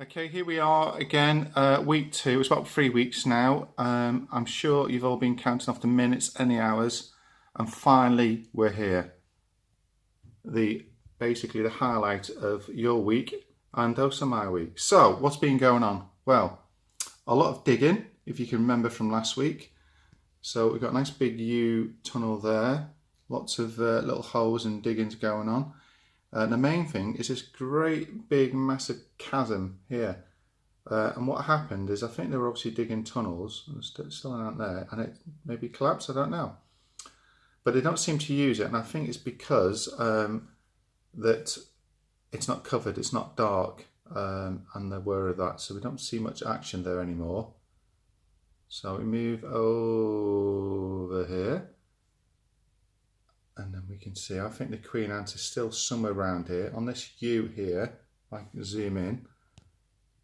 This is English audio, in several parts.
Okay, here we are again, week 2. It's about 3 weeks now. I'm sure you've all been counting off the minutes and the hours, and finally we're here. Basically the highlight of your week and also my week. So, what's been going on? Well, a lot of digging, if you can remember from last week. So we've got a nice big U tunnel there, lots of little holes and diggings going on. The main thing is this great big massive chasm here, and what happened is I think they were obviously digging tunnels, still aren't there, and it maybe collapsed, I don't know, but they don't seem to use it, and I think it's because that it's not covered, it's not dark, and they're aware of that, so we don't see much action there anymore. So we move over here. And then we can see, I think the queen ant is still somewhere around here. On this U here, if I can zoom in,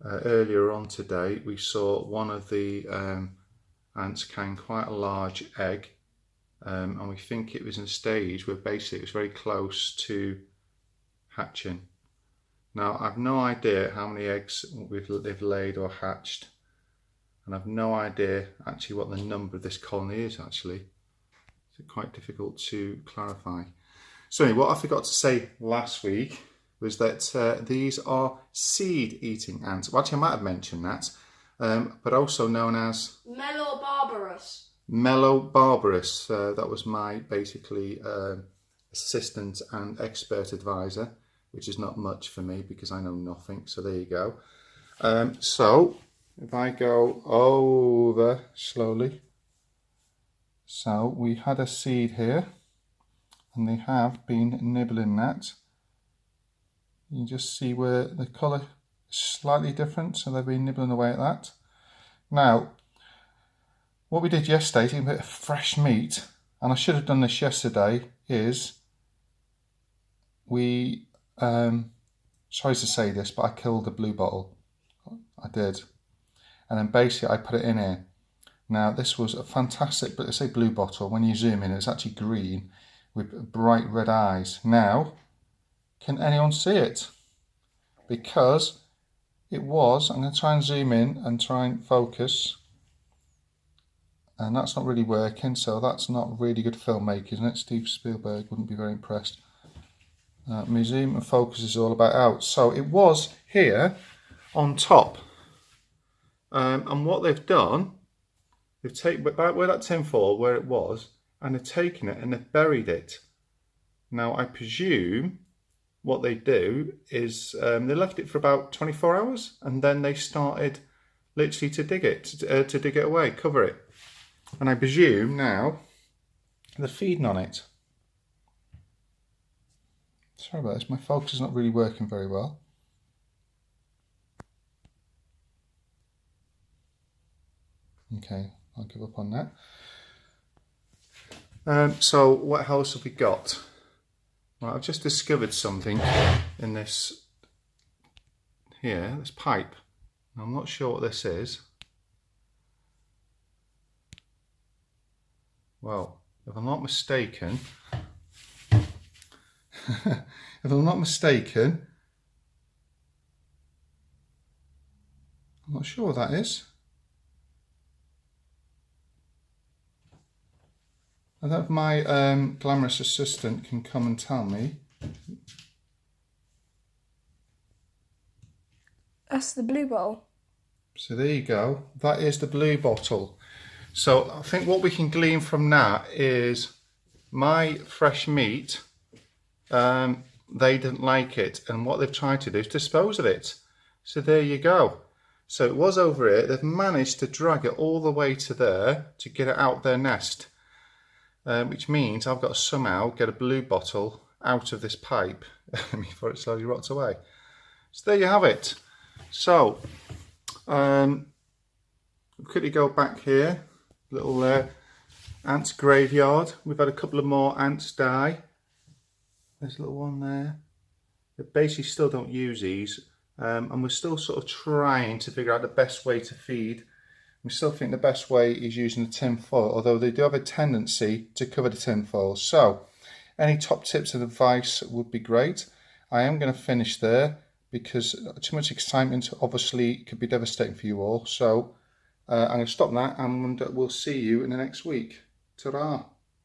earlier on today we saw one of the ants carrying quite a large egg, and we think it was in a stage where basically it was very close to hatching. Now I've no idea how many eggs they've laid or hatched, and I've no idea actually what the number of this colony is actually. Quite difficult to clarify. So anyway, what I forgot to say last week was that these are seed-eating ants. Well, actually I might have mentioned that, but also known as Melobarbarus. Melobarbarus. That was my basically assistant and expert advisor, which is not much for me because I know nothing. So there you go. So if I go over slowly. So we had a seed here, and they have been nibbling that. You can just see where the colour is slightly different, so they've been nibbling away at that. Now, what we did yesterday, taking a bit of fresh meat, and I should have done this yesterday, is we, sorry to say this, but I killed the blue bottle. I did. And then basically I put it in here. Now this was a fantastic, but let's say blue bottle, when you zoom in it's actually green with bright red eyes. Now, can anyone see it? Because it was, I'm going to try and zoom in and try and focus, and that's not really working, so that's not really good filmmaking, isn't it? Steve Spielberg wouldn't be very impressed. Museum and focus is all about out. So it was here on top, and what they've done, they've taken about where that tinfoil, where it was, and they've taken it and they've buried it. Now I presume what they do is they left it for about 24 hours and then they started literally to dig it away, cover it. And I presume now they're feeding on it. Sorry about this, my focus is not really working very well. Okay. I'll give up on that. So what else have we got? Well, I've just discovered something in this pipe. I'm not sure what this is. Well, if I'm not mistaken, I'm not sure what that is. I don't know if my glamorous assistant can come and tell me. That's the blue bottle. So there you go. That is the blue bottle. So I think what we can glean from that is my fresh meat, they didn't like it. And what they've tried to do is dispose of it. So there you go. So it was over here. They've managed to drag it all the way to there to get it out their nest. Which means I've got to somehow get a blue bottle out of this pipe before it slowly rots away. So there you have it. So, quickly go back here, little ant graveyard. We've had a couple of more ants die. There's a little one there. They basically still don't use these, and we're still sort of trying to figure out the best way to feed. We still think the best way is using the tin foil, although they do have a tendency to cover the tin foil. So, any top tips and advice would be great. I am going to finish there, because too much excitement obviously could be devastating for you all. So I'm going to stop that, and we'll see you in the next week. Ta-ra!